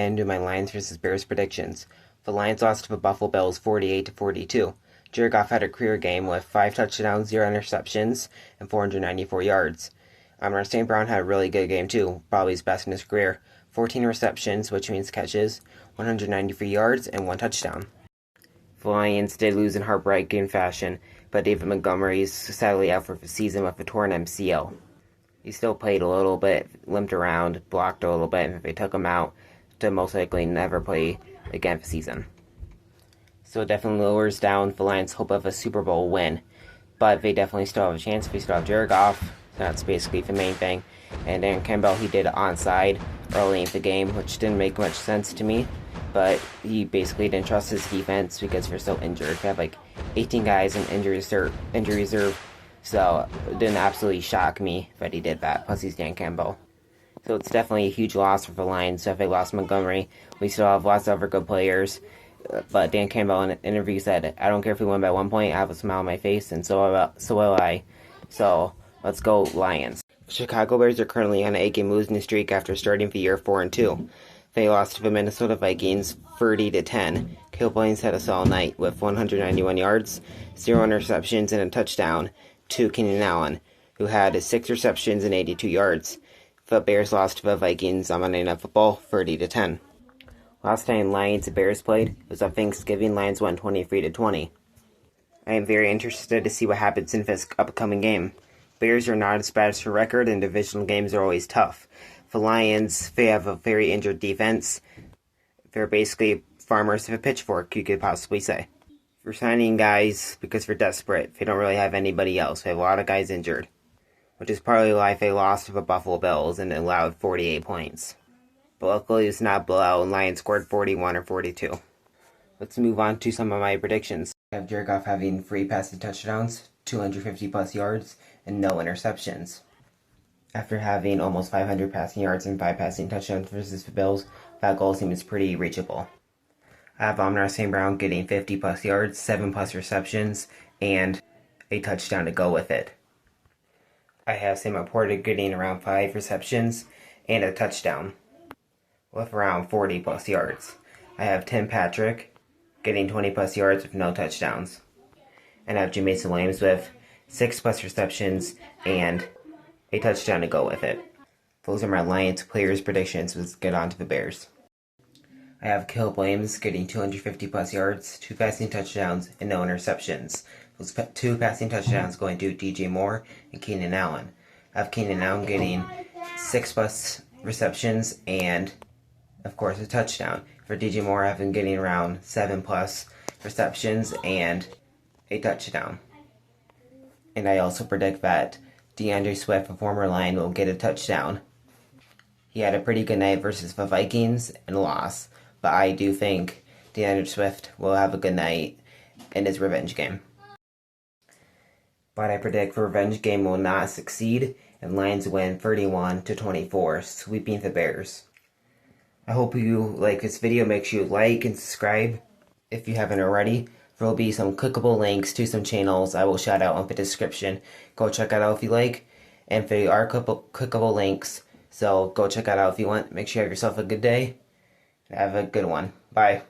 And do my Lions versus Bears predictions. The Lions lost to the Buffalo Bills 48-42. Jared Goff had a career game with 5 touchdowns, 0 interceptions, and 494 yards. St. Brown had a really good game too, probably his best in his career. 14 receptions, which means catches, 193 yards, and 1 touchdown. The Lions did lose in heartbreaking fashion, but David Montgomery is sadly out for the season with a torn MCL. He still played a little bit, limped around, blocked a little bit, and they took him out to most likely never play again for the season. So it definitely lowers down the Lions' hope of a Super Bowl win. But they definitely still have a chance. They still have Jared Goff. That's basically the main thing. And Dan Campbell, he did onside early in the game, which didn't make much sense to me. But he basically didn't trust his defense because they're so injured. They have like 18 guys in injury reserve. So it didn't absolutely shock me that he did that. Plus he's Dan Campbell. So it's definitely a huge loss for the Lions. So if they lost Montgomery, we still have lots of other good players. But Dan Campbell in an interview said, "I don't care if we win by 1 point, I have a smile on my face, and so will I. So let's go Lions." Chicago Bears are currently on an 8-game losing streak after starting the year 4-2. They lost to the Minnesota Vikings 30-10. Caleb Williams had a solid night with 191 yards, 0 interceptions, and a touchdown to Keenan Allen, who had 6 receptions and 82 yards. The Bears lost to the Vikings on Monday Night Football 30-10. Last time Lions and Bears played was on Thanksgiving. Lions won 23-20. I am very interested to see what happens in this upcoming game. Bears are not as bad as their record, and divisional games are always tough. The Lions, they have a very injured defense. They're basically farmers with a pitchfork, you could possibly say. They're signing guys because they're desperate. They don't really have anybody else. They have a lot of guys injured, which is partly why they lost to the Buffalo Bills and allowed 48 points. But luckily it's not a blowout, and Lions scored 41 or 42. Let's move on to some of my predictions. I have Jared Goff having 3 passing touchdowns, 250 plus yards, and no interceptions. After having almost 500 passing yards and 5 passing touchdowns versus the Bills, that goal seems pretty reachable. I have St. Brown getting 50 plus yards, 7 plus receptions, and a touchdown to go with it. I have Sam Laporta getting around 5 receptions and a touchdown, with around 40 plus yards. I have Tim Patrick getting 20 plus yards with no touchdowns. And I have Jameson Williams with 6 plus receptions and a touchdown to go with it. Those are my Lions players' predictions. Let's get on to the Bears. I have Caleb Williams getting 250 plus yards, 2 passing touchdowns, and no interceptions. Those 2 passing touchdowns going to DJ Moore and Keenan Allen. I have Keenan Allen getting 6 plus receptions and, of course, a touchdown. For DJ Moore, I've been getting around 7 plus receptions and a touchdown. And I also predict that DeAndre Swift, a former Lion, will get a touchdown. He had a pretty good night versus the Vikings and lost, but I do think DeAndre Swift will have a good night in his revenge game. But I predict the revenge game will not succeed, and Lions win 31-24, sweeping the Bears. I hope you like this video. Make sure you like and subscribe if you haven't already. There will be some clickable links to some channels I will shout out in the description. Go check it out if you like. And they are clickable links, so go check it out if you want. Make sure you have yourself a good day. Have a good one. Bye.